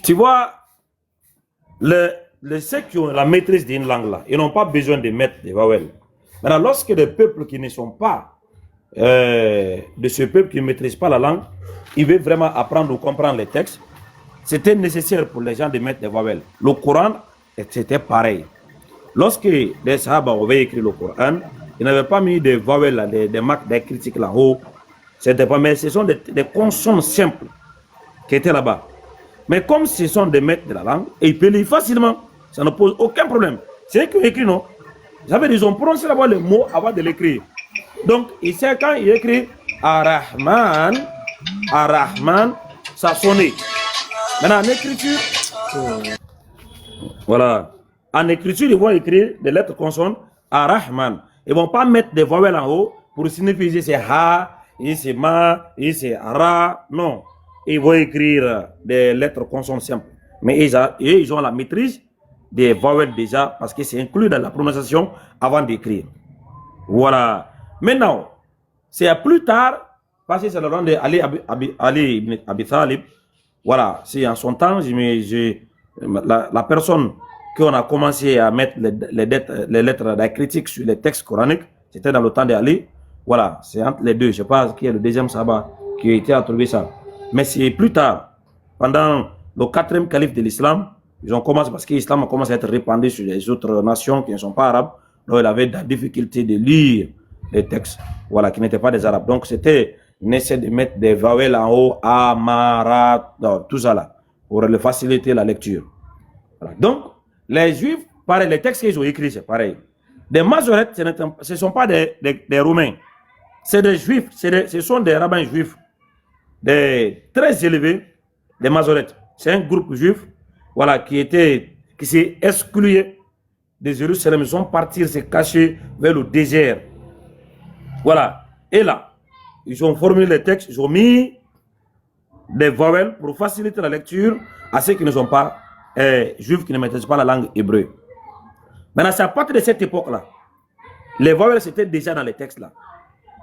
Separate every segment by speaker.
Speaker 1: Tu vois, ceux qui ont la maîtrise d'une langue là, ils n'ont pas besoin de mettre des vowels. Maintenant, lorsque des peuples qui ne sont pas de ce peuple qui ne maîtrise pas la langue, ils veulent vraiment apprendre ou comprendre les textes, c'était nécessaire pour les gens de mettre des vowels. Le Coran, c'était pareil. Lorsque les Sahaba avaient écrit le Coran, ils n'avaient pas mis des vowels, des marques, des critiques là-haut. C'était pas, mais ce sont des consonnes simples qui étaient là-bas. Mais comme ce sont des maîtres de la langue, et ils peuvent lire facilement, ça ne pose aucun problème. C'est eux qui ont écrit, non? Ils ont prononcé là-bas le mot avant de l'écrire. Donc, ici, quand il écrit Ar-Rahman, ça sonnait. Maintenant, en écriture, voilà. En écriture, ils vont écrire des lettres consonnes Ar-Rahman. Ils ne vont pas mettre des vowels en haut pour signifier c'est Ha, c'est Ma, c'est Ra. Non. Ils vont écrire des lettres consonnes simples. Mais ils ont la maîtrise des vowels déjà parce que c'est inclus dans la prononciation avant d'écrire. Voilà. Maintenant, c'est plus tard, parce que c'est le nom de Ali ibn Abi Talib. Voilà, c'est en son temps, la personne qu'on a commencé à mettre les lettres de critique sur les textes coraniques, c'était dans le temps d'Ali. Voilà, c'est entre les deux. Je ne sais pas qui est le deuxième Sahaba qui a été à trouver ça. Mais c'est plus tard, pendant le 4e calife de l'islam, ils ont commencé, parce que l'islam a commencé à être répandu sur les autres nations qui ne sont pas arabes, donc il avait la difficulté de lire les textes, voilà, qui n'étaient pas des arabes. Donc c'était nécessaire de mettre des vowels en haut, Amarat, tout ça là, pour le faciliter la lecture. Voilà. Donc, les juifs, pareil, les textes qu'ils ont écrits, c'est pareil. Des masorettes, ce ne sont pas des Roumains, c'est des juifs, ce sont des rabbins juifs, des très élevés, des masorettes. C'est un groupe juif, voilà, qui s'est exclu de Jérusalem. Ils sont partis se cacher vers le désert. Voilà. Et là, ils ont formulé les textes, ils ont mis des vowels pour faciliter la lecture à ceux qui ne sont pas juifs, qui ne maîtrisent pas la langue hébreu. Maintenant, c'est à partir de cette époque-là. Les vowels, c'était déjà dans les textes là.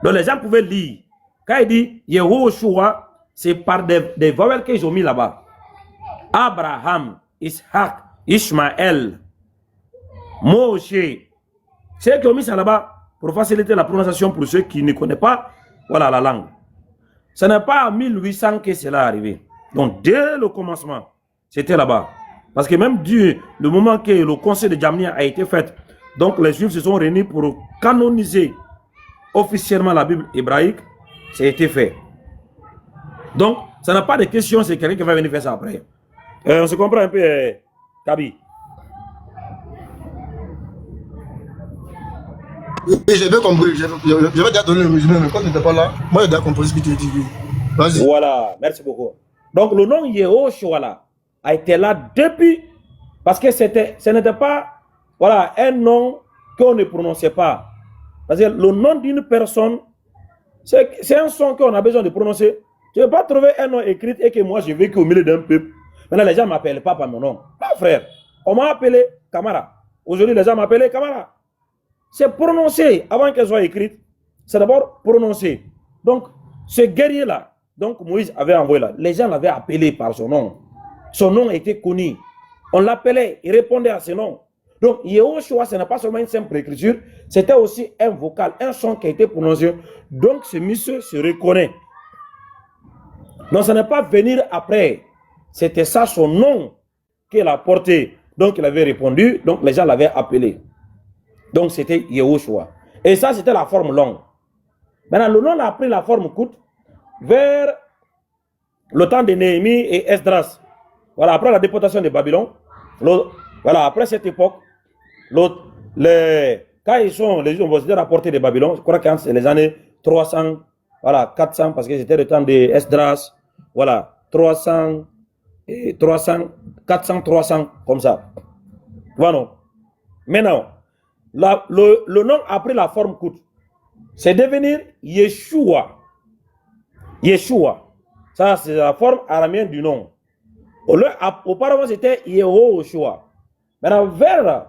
Speaker 1: Donc, les gens pouvaient lire. Quand il dit Yehoshua, c'est par des vowels qu'ils ont mis là-bas. Abraham, Ishaq, Ishmaël, Moshe. C'est eux qui ont mis ça là-bas pour faciliter la prononciation pour ceux qui ne connaissent pas, voilà, la langue. Ce n'est pas en 1800 que cela est arrivé. Donc, dès le commencement, c'était là-bas. Parce que même du moment que le conseil de Jamnia a été fait, donc les Juifs se sont réunis pour canoniser officiellement la Bible hébraïque, ça a été fait. Donc, ça n'a pas de question, c'est quelqu'un qui va venir faire ça après. On se comprend un peu, Kabi.
Speaker 2: Oui, j'ai bien compris. Je vais déjà donner le résumé, mais quand tu n'étais pas là, moi j'ai déjà compris ce que tu as dit. Vas-y.
Speaker 1: Voilà, merci beaucoup. Donc, le nom Yehoshua a été là depuis, parce que ce n'était pas, voilà, un nom qu'on ne prononçait pas. Parce que le nom d'une personne, c'est un son qu'on a besoin de prononcer. Tu ne peux pas trouver un nom écrit et que moi j'ai vécu au milieu d'un peuple. Maintenant, les gens ne m'appellent pas par mon nom. Ah, frère, on m'a appelé Kamara. Aujourd'hui, les gens m'appellent Kamara. C'est prononcé avant qu'elle soit écrite. C'est d'abord prononcé. Donc, ce guerrier-là, donc Moïse avait envoyé là, les gens l'avaient appelé par son nom. Son nom était connu. On l'appelait, il répondait à ce nom. Donc, Yehoshua, ce n'est pas seulement une simple écriture, c'était aussi un vocal, un son qui a été prononcé. Donc, ce monsieur se reconnaît. Donc, ce n'est pas venir après. C'était ça son nom qu'il a porté. Donc, il avait répondu. Donc, les gens l'avaient appelé. Donc, c'était Yehoshua. Et ça, c'était la forme longue. Maintenant, le nom a pris la forme courte vers le temps de Néhémie et Esdras. Voilà, après la déportation de Babylone. Voilà, après cette époque, quand les gens vont se rapporter de Babylone, je crois que c'est les années 300, voilà, 400, parce que c'était le temps de Esdras. Voilà, 300, 400, 300, comme ça. Voilà. Maintenant, le nom a pris la forme courte. C'est devenir Yeshua. Yeshua. Ça, c'est la forme araméenne du nom. Auparavant, c'était Yehoshua. Maintenant,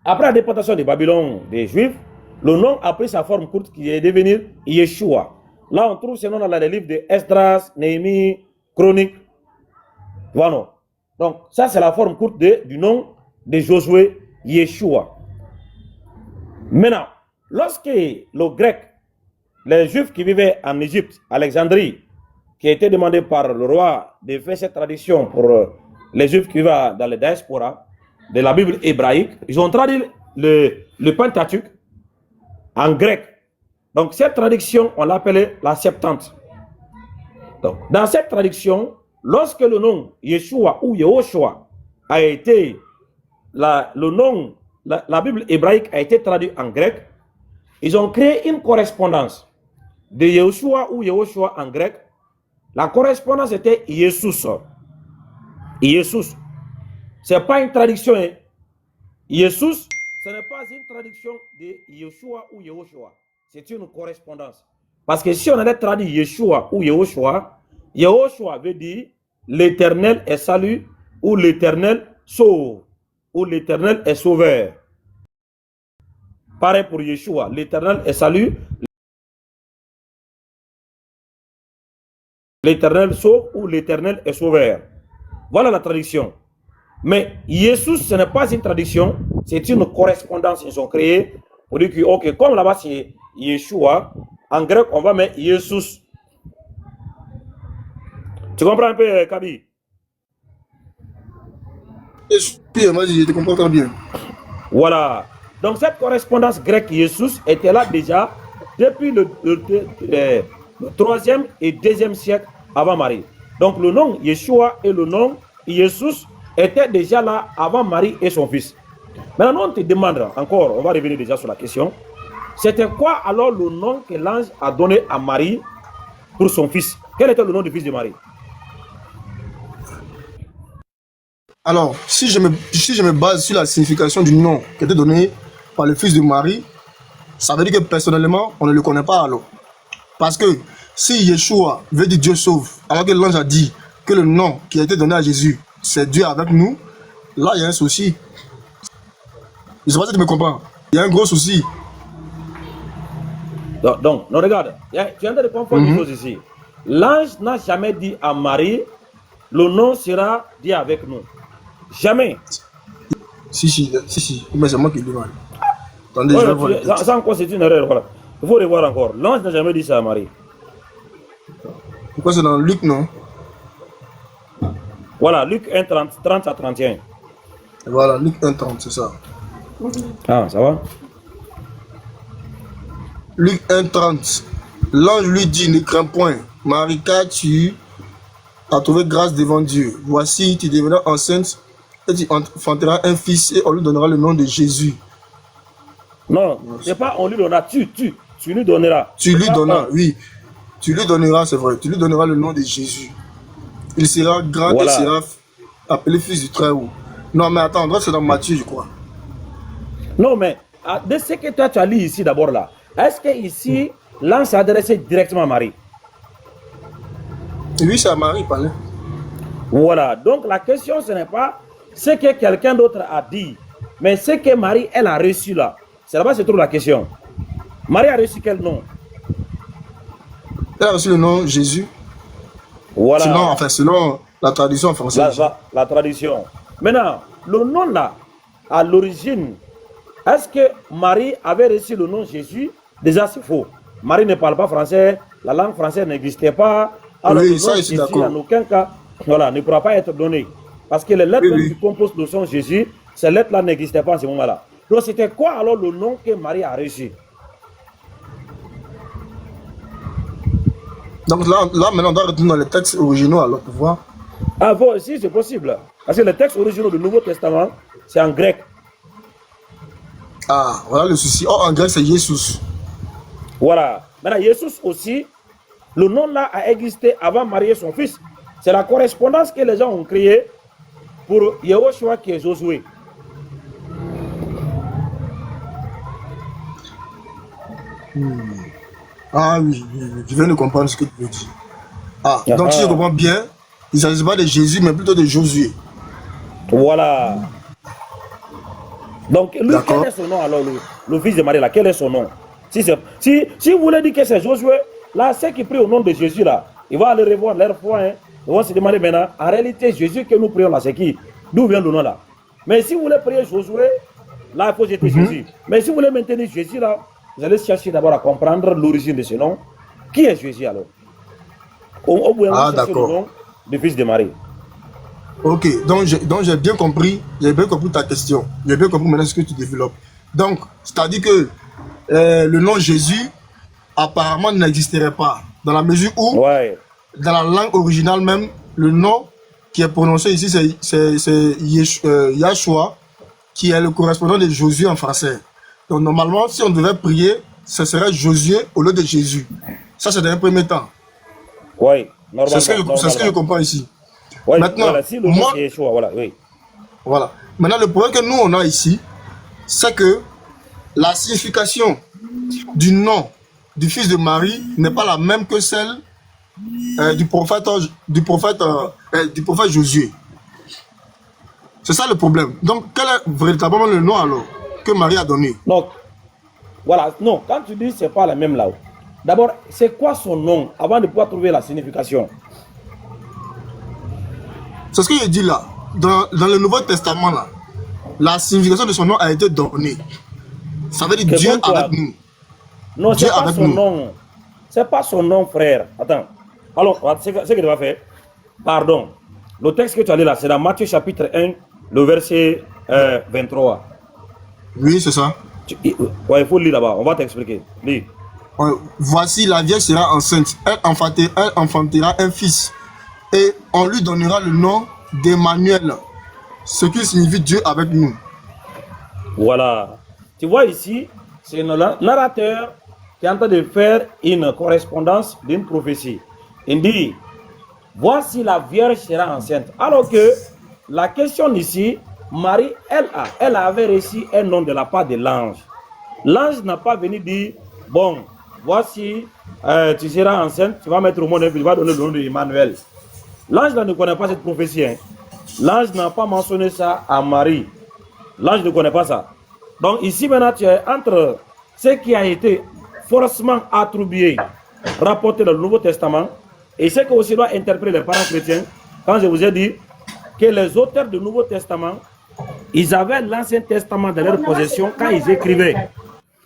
Speaker 1: après la déportation de Babylone des Juifs, le nom a pris sa forme courte qui est devenir Yeshua. Là, on trouve ce nom dans les livres de Esdras, Néhémie, Chronique. Voilà. Donc, ça, c'est la forme courte du nom de Josué, Yeshua. Maintenant, lorsque le grec, les Juifs qui vivaient en Égypte, Alexandrie, qui a été demandé par le roi de faire cette tradition pour les Juifs qui vivent dans les diasporas de la Bible hébraïque, ils ont traduit le Pentateuque en grec. Donc, cette traduction, on l'appelait la Septante. Donc, dans cette traduction, lorsque le nom Yeshua ou Yehoshua a été, la Bible hébraïque a été traduite en grec, ils ont créé une correspondance de Yeshua ou Yehoshua en grec. La correspondance était Jesus. Jesus. Ce n'est pas une traduction. Hein. Jesus, ce n'est pas une traduction de Yeshua ou Yehoshua. C'est une correspondance. Parce que si on avait traduit Yeshua ou Yehoshua, Yehoshua veut dire l'Éternel est salut ou l'Éternel sauve ou l'Éternel est sauveur. Pareil pour Yeshua, l'Éternel est salut, l'Éternel sauve ou l'Éternel est sauveur. Voilà la traduction. Mais Jesus, ce n'est pas une traduction, c'est une correspondance qu'ils ont créée pour dire que, ok, comme là-bas c'est Yeshua, en grec on va mettre Jesus. Tu comprends un peu, Kabi?
Speaker 2: Moi, je te comprends très bien.
Speaker 1: Voilà. Donc cette correspondance grecque Jesus était là déjà depuis le 3e et 2e siècle avant Marie. Donc le nom Yeshua et le nom Jesus étaient déjà là avant Marie et son fils. Maintenant on te demande encore, on va revenir déjà sur la question, c'était quoi alors le nom que l'ange a donné à Marie pour son fils? Quel était le nom du fils de Marie?
Speaker 2: Alors, si je me base sur la signification du nom qui a été donné par le fils de Marie, ça veut dire que personnellement, on ne le connaît pas alors. Parce que si Yeshua veut dire Dieu sauve, alors que l'ange a dit que le nom qui a été donné à Jésus, c'est Dieu avec nous, là, il y a un souci. Je ne sais pas si tu me comprends. Il y a un gros souci.
Speaker 1: Donc, non, regarde, tu es en train de comprendre une chose ici. L'ange n'a jamais dit à Marie, le nom sera dit avec nous. Jamais.
Speaker 2: Si. Mais c'est moi qui le dis mal. Attendez, je vais voir.
Speaker 1: Ça encore, c'est une erreur. Voilà. Il faut revoir encore. L'ange n'a jamais dit ça à Marie.
Speaker 2: Pourquoi c'est dans Luc, non?
Speaker 1: Voilà, Luc 1, 30 à 31.
Speaker 2: Voilà, Luc 1, 30, c'est ça.
Speaker 1: Ah, ça va?
Speaker 2: Luc 1, 30. L'ange lui dit, ne crains point, Marie, car tu as trouvé grâce devant Dieu. Voici, tu deviendras enceinte et tu enfanteras un fils et on lui donnera le nom de Jésus.
Speaker 1: Non, c'est pas on lui donnera, tu lui donneras.
Speaker 2: Tu lui donneras, oui. Tu lui donneras, c'est vrai. Tu lui donneras le nom de Jésus. Il sera grand et sera appelé fils du Très-Haut. Non, mais attends, c'est dans Matthieu, je crois.
Speaker 1: Non, mais de ce que toi tu as lu ici d'abord là, est-ce que ici, l'ange s'est adressé directement à Marie?
Speaker 2: Oui, c'est à Marie, il parlait.
Speaker 1: Voilà, donc la question ce n'est pas ce que quelqu'un d'autre a dit, mais ce que Marie, elle a reçu là. C'est là-bas que se trouve la question. Marie a reçu quel nom?
Speaker 2: Elle a reçu le nom Jésus.
Speaker 1: Voilà.
Speaker 2: Selon la tradition française.
Speaker 1: La tradition. Maintenant, le nom là, à l'origine, est-ce que Marie avait reçu le nom Jésus? Déjà, c'est faux. Marie ne parle pas français, la langue française n'existait pas. Alors,
Speaker 2: oui,
Speaker 1: le nom
Speaker 2: ça, je suis
Speaker 1: Jésus,
Speaker 2: d'accord.
Speaker 1: en aucun cas, voilà, ne pourra pas être donné. Parce que les lettres qui composent le son Jésus, ces lettres-là n'existaient pas à ce moment-là. Donc, c'était quoi alors le nom que Marie a reçu?
Speaker 2: Donc là, maintenant, on doit retourner dans les textes originaux alors pour voir.
Speaker 1: Ah bon, si c'est possible. Parce que les textes originaux du Nouveau Testament, c'est en grec.
Speaker 2: Ah, voilà le souci. Oh, en grec, c'est Jesus.
Speaker 1: Voilà. Maintenant, Jesus aussi, le nom là a existé avant Marie et son fils. C'est la correspondance que les gens ont créée pour Yehoshua qui est Josué.
Speaker 2: Ah oui, je viens de comprendre ce que tu veux dire. Ah, donc si je comprends bien, il ne s'agit pas de Jésus, mais plutôt de Josué.
Speaker 1: Voilà. Donc, lui, quel est son nom alors, le fils de Marie là, quel est son nom? Si vous voulez dire que c'est Josué, là, ceux qui prient au nom de Jésus là, il va aller revoir leur foi. Hein. On va se demander maintenant, en réalité, Jésus que nous prions là, c'est qui? D'où vient le nom là? Mais si vous voulez prier Josué, là, il faut jeter Jésus. Mais si vous voulez maintenir Jésus là, vous allez chercher d'abord à comprendre l'origine de ce nom. Qui est Jésus alors?
Speaker 2: Ah,
Speaker 1: chercher le nom du fils de Marie.
Speaker 2: Ok, donc j'ai bien compris ta question. J'ai bien compris maintenant ce que tu développes. Donc, c'est-à-dire que le nom Jésus apparemment n'existerait pas, dans la mesure où,
Speaker 1: Ouais.
Speaker 2: dans la langue originale même, le nom qui est prononcé ici, c'est Yahshua, qui est le correspondant de Josué en français. Donc, normalement, si on devait prier, ce serait Josué au lieu de Jésus. Ça, c'est dans un premier temps.
Speaker 1: Oui,
Speaker 2: C'est ce que je comprends ici.
Speaker 1: Ouais,
Speaker 2: Maintenant,
Speaker 1: voilà, si le nom c'est Yeshua, voilà, oui.
Speaker 2: Voilà. Maintenant, le problème que nous, on a ici, c'est que la signification du nom du fils de Marie n'est pas la même que celle du prophète Josué. C'est ça le problème. Donc, quel est véritablement le nom alors que Marie a donné?
Speaker 1: Donc, voilà, non, quand tu dis c'est pas la même là, d'abord, c'est quoi son nom avant de pouvoir trouver la signification?
Speaker 2: C'est ce que je dis là. Dans le Nouveau Testament, là, la signification de son nom a été donnée. Ça veut dire Dieu avec nous.
Speaker 1: Non, c'est pas son nom. C'est pas son nom, frère. Attends. Alors, c'est ce que tu vas faire. Pardon. Le texte que tu as lu là, c'est dans Matthieu chapitre 1, le verset 23.
Speaker 2: Oui, c'est ça.
Speaker 1: Ouais, il faut le lire là-bas. On va t'expliquer. Lis.
Speaker 2: Voici, la Vierge sera enceinte. Elle enfantera un fils. Et on lui donnera le nom d'Emmanuel, ce qui signifie Dieu avec nous.
Speaker 1: Voilà. Tu vois ici, c'est le narrateur qui est en train de faire une correspondance d'une prophétie. Il dit, voici la Vierge sera enceinte. Alors que la question ici, Marie, elle avait reçu un nom de la part de l'ange. L'ange n'a pas venu dire, bon, voici, tu seras enceinte, tu vas mettre au monde un fils, tu vas donner le nom d'Emmanuel. L'ange ne connaît pas cette prophétie. Hein. L'ange n'a pas mentionné ça à Marie. L'ange ne connaît pas ça. Donc ici maintenant, tu es entre ce qui a été forcément attribué, rapporté dans le Nouveau Testament, et ce que aussi doit interpréter les parents chrétiens, quand je vous ai dit que les auteurs du Nouveau Testament, ils avaient l'Ancien Testament dans leur possession quand ils écrivaient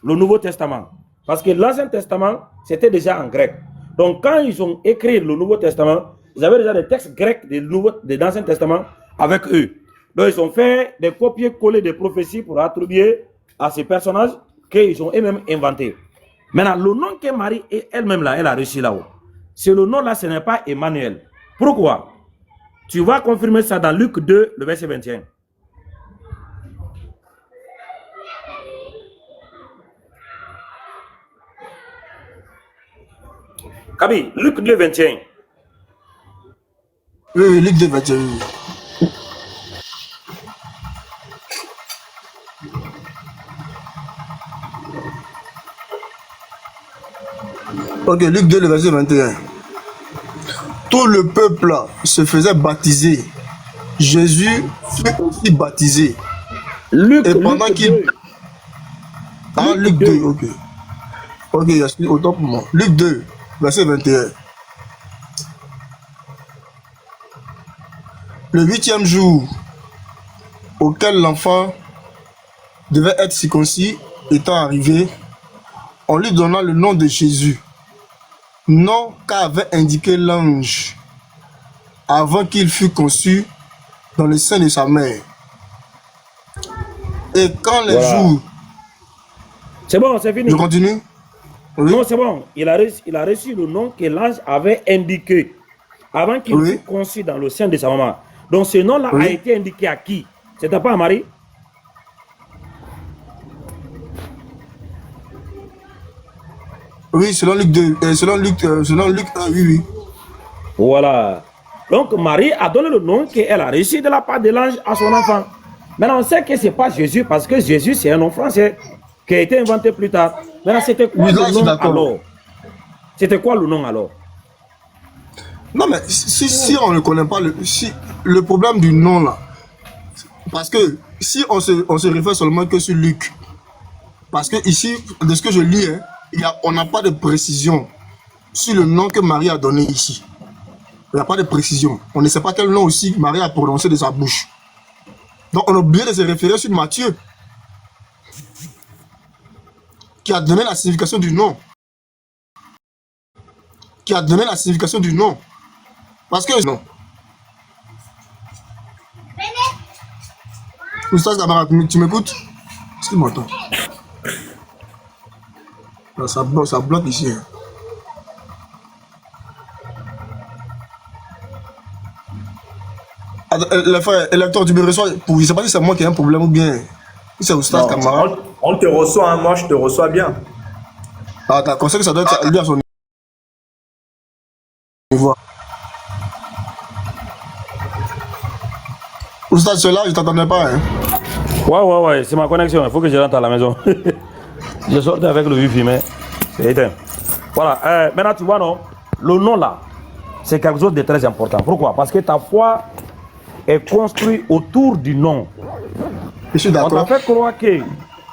Speaker 1: le Nouveau Testament. Parce que l'Ancien Testament, c'était déjà en grec. Donc quand ils ont écrit le Nouveau Testament, ils avaient déjà des textes grecs de l'Ancien Testament avec eux. Donc, ils ont fait des copier-coller des prophéties pour attribuer à ces personnages qu'ils ont eux-mêmes inventés. Maintenant, le nom que Marie elle-même là, elle a reçu là-haut, c'est le nom là, ce n'est pas Emmanuel. Pourquoi? Tu vas confirmer ça dans Luc 2, le verset 21. Kabi, Luc 2, 21.
Speaker 2: Oui, Luc 2, 21. Ok, Luc 2, le verset 21. Tout le peuple se faisait baptiser. Jésus fut aussi baptisé.
Speaker 1: Luc,
Speaker 2: et pendant qu'il... Ah, Luc 2, ok. Ok, je suis autant pour moi. Luc 2, verset 21. Le 8e jour auquel l'enfant devait être circoncis étant arrivé, on lui donna le nom de Jésus, nom qu'avait indiqué l'ange avant qu'il fût conçu dans le sein de sa mère. Et quand les jours...
Speaker 1: C'est bon, c'est fini.
Speaker 2: Je continue? Oui.
Speaker 1: Non, c'est bon. Il a reçu le nom que l'ange avait indiqué avant qu'il fût conçu dans le sein de sa maman. Donc ce nom-là a été indiqué à qui? C'était pas à Marie?
Speaker 2: Oui, selon Luc 2, selon Luc 1, oui, oui.
Speaker 1: Voilà. Donc Marie a donné le nom qu'elle a reçu de la part de l'ange à son enfant. Maintenant, on sait que ce n'est pas Jésus parce que Jésus, c'est un nom français qui a été inventé plus tard. Maintenant, c'était quoi le nom alors? C'était quoi le nom alors?
Speaker 2: Non, mais si on ne connaît pas le problème du nom là, parce que si on se réfère seulement que sur Luc, parce que ici, de ce que je lis, hein, on n'a pas de précision sur le nom que Marie a donné ici. Il n'y a pas de précision. On ne sait pas quel nom aussi Marie a prononcé de sa bouche. Donc on a oublié de se référer sur Matthieu, qui a donné la signification du nom. Qui a donné la signification du nom. Parce que non. Oustaz camarade, tu m'écoutes? Est-ce qu'il m'entend? Ça bloque ici. Hein. Les frères, électeur, tu me reçois. Je ne sais pas si c'est moi qui ai un problème ou bien. Si c'est Oustaz camarade.
Speaker 3: On te reçoit, hein, moi je te reçois bien.
Speaker 2: Ah, d'accord, c'est que ça doit être lui à son niveau. Oustaz, cela, je ne t'entendais pas. Hein.
Speaker 1: Ouais, c'est ma connexion. Il faut que je rentre à la maison. Je sortais avec le wifi, mais c'est éteint. Voilà, maintenant tu vois, non, le nom là, c'est quelque chose de très important. Pourquoi? Parce que ta foi est construite autour du nom.
Speaker 2: Je suis d'accord.
Speaker 1: On t'a fait croire que,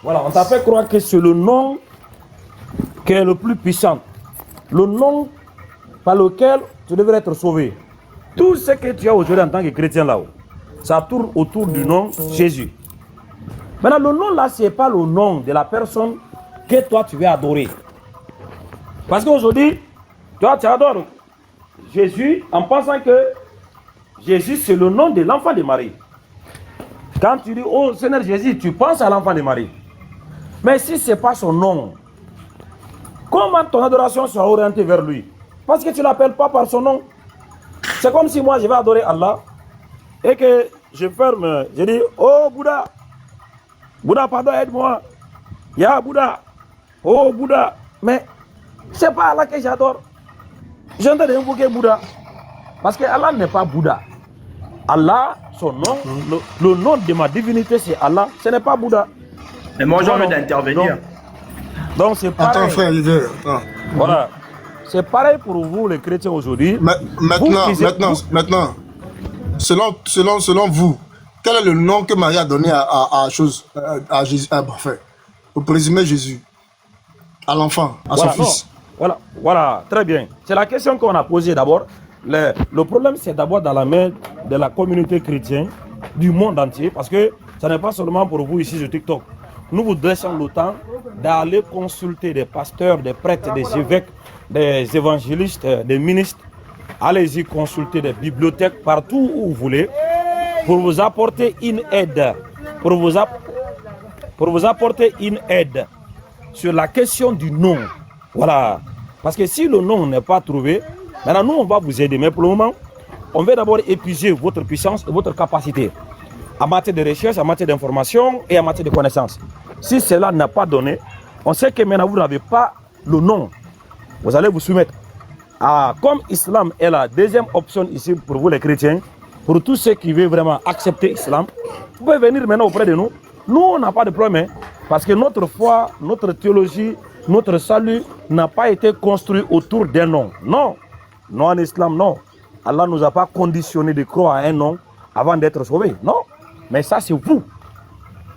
Speaker 1: voilà, on t'a fait croire que c'est le nom qui est le plus puissant. Le nom par lequel tu devrais être sauvé. Tout ce que tu as aujourd'hui en tant que chrétien là-haut, ça tourne autour du nom Jésus. Maintenant, le nom là, ce n'est pas le nom de la personne que toi tu veux adorer. Parce qu'aujourd'hui, toi tu adores Jésus en pensant que Jésus c'est le nom de l'enfant de Marie. Quand tu dis oh Seigneur Jésus, tu penses à l'enfant de Marie. Mais si ce n'est pas son nom, comment ton adoration sera orientée vers lui? Parce que tu ne l'appelles pas par son nom. C'est comme si moi je vais adorer Allah et que je ferme, je dis oh Bouddha, Bouddha pardon aide-moi, ya Bouddha, oh Bouddha, mais c'est pas Allah que j'adore. J'ai entendu invoquer Bouddha. Parce que Allah n'est pas Bouddha. Allah, son nom, le nom de ma divinité c'est Allah, ce n'est pas Bouddha.
Speaker 3: Mais moi j'ai envie d'intervenir.
Speaker 1: Donc c'est pareil.
Speaker 2: Attends frère, attends.
Speaker 1: Voilà. C'est pareil pour vous les chrétiens aujourd'hui.
Speaker 2: Maintenant, selon vous, quel est le nom que Marie a donné à Jésus, au présumé Jésus, à l'enfant, à son fils?
Speaker 1: Voilà, très bien. C'est la question qu'on a posée d'abord. Le problème, c'est d'abord dans la main de la communauté chrétienne du monde entier, parce que ça n'est pas seulement pour vous ici sur TikTok. Nous vous laissons le temps d'aller consulter des pasteurs, des prêtres, des évêques, des évangélistes, des ministres. Allez-y consulter des bibliothèques partout où vous voulez pour vous apporter une aide. Pour vous apporter une aide sur la question du nom. Voilà. Parce que si le nom n'est pas trouvé, maintenant nous on va vous aider. Mais pour le moment, on va d'abord épuiser votre puissance et votre capacité en matière de recherche, en matière d'information et en matière de connaissance. Si cela n'a pas donné, on sait que maintenant vous n'avez pas le nom. Vous allez vous soumettre. Comme l'islam est la deuxième option ici pour vous les chrétiens, pour tous ceux qui veulent vraiment accepter l'islam, vous pouvez venir maintenant auprès de nous. Nous, on n'a pas de problème, parce que notre foi, notre théologie, notre salut n'a pas été construit autour d'un nom. Non, non en islam, non. Allah ne nous a pas conditionné de croire à un nom avant d'être sauvé. Non, mais ça c'est vous.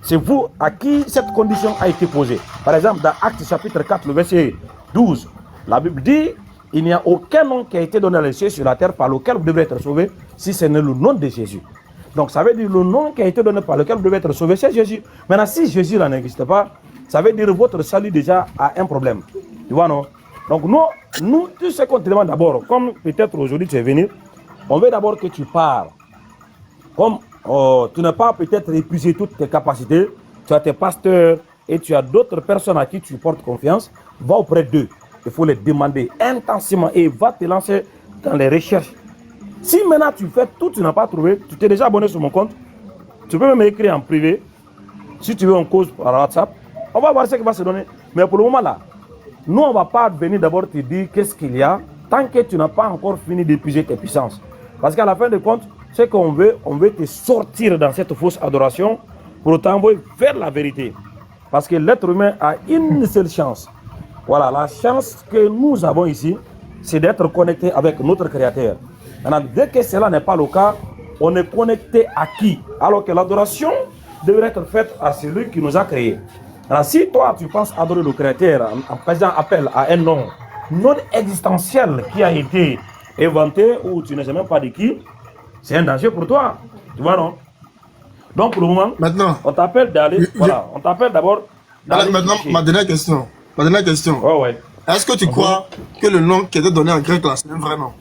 Speaker 1: C'est vous à qui cette condition a été posée. Par exemple, dans Actes chapitre 4, le verset 12, la Bible dit il n'y a aucun nom qui a été donné à les cieux sur la terre par lequel vous devez être sauvé si ce n'est le nom de Jésus. Donc ça veut dire le nom qui a été donné par lequel vous devez être sauvé, c'est Jésus. Maintenant, si Jésus là n'existe pas, ça veut dire que votre salut déjà a un problème. Tu vois, non? Donc nous, tout ce qu'on te demande d'abord, comme peut-être aujourd'hui tu es venu, on veut d'abord que tu parles. Comme tu n'as pas peut-être épuisé toutes tes capacités, tu as tes pasteurs et tu as d'autres personnes à qui tu portes confiance, va auprès d'eux. Il faut les demander intensément et va te lancer dans les recherches. Si maintenant tu fais tout, tu n'as pas trouvé, tu t'es déjà abonné sur mon compte, tu peux même écrire en privé. Si tu veux en cause par WhatsApp, on va voir ce qui va se donner. Mais pour le moment là, nous on ne va pas venir d'abord te dire qu'est-ce qu'il y a tant que tu n'as pas encore fini d'épuiser tes puissances. Parce qu'à la fin de compte, ce qu'on veut, on veut te sortir dans cette fausse adoration pour t'envoyer vers la vérité. Parce que l'être humain a une seule chance. Voilà, la chance que nous avons ici, c'est d'être connecté avec notre Créateur. Maintenant, dès que cela n'est pas le cas, on est connecté à qui? Alors que l'adoration devrait être faite à celui qui nous a créés. Alors, si toi, tu penses adorer le Créateur en faisant appel à un nom non existentiel qui a été inventé ou tu ne sais même pas de qui, c'est un danger pour toi. Tu vois, non? Donc, pour le moment,
Speaker 2: Maintenant,
Speaker 1: on t'appelle d'aller. Voilà, on t'appelle d'abord.
Speaker 2: maintenant, ma dernière question. Ma dernière question.
Speaker 1: Oh, ouais.
Speaker 2: Est-ce que tu crois que le nom qui était donné en grec là, c'est un vrai nom?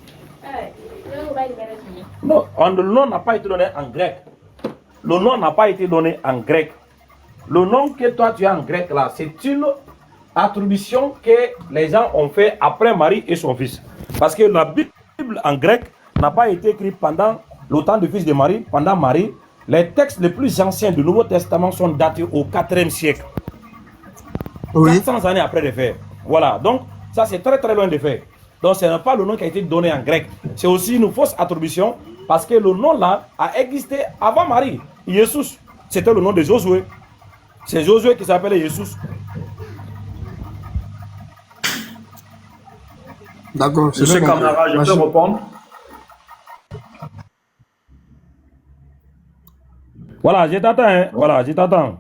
Speaker 1: Non, le nom n'a pas été donné en grec. Le nom n'a pas été donné en grec. Le nom que toi tu as en grec là, c'est une attribution que les gens ont fait après Marie et son fils. Parce que la Bible en grec n'a pas été écrite pendant le temps du fils de Marie, pendant Marie. Les textes les plus anciens du Nouveau Testament sont datés au 4e siècle.
Speaker 2: Oui.
Speaker 1: 400 années après les faits. Voilà, donc ça c'est très très loin des faits. Donc ce n'est pas le nom qui a été donné en grec. C'est aussi une fausse attribution parce que le nom là a existé avant Marie. Jésus, c'était le nom de Josué. C'est Josué qui s'appelait Jésus.
Speaker 2: D'accord.
Speaker 3: Monsieur Camara, je peux répondre?
Speaker 1: Voilà, je t'attends. Hein. Voilà, je t'attends.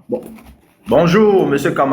Speaker 3: Bonjour, monsieur Camara.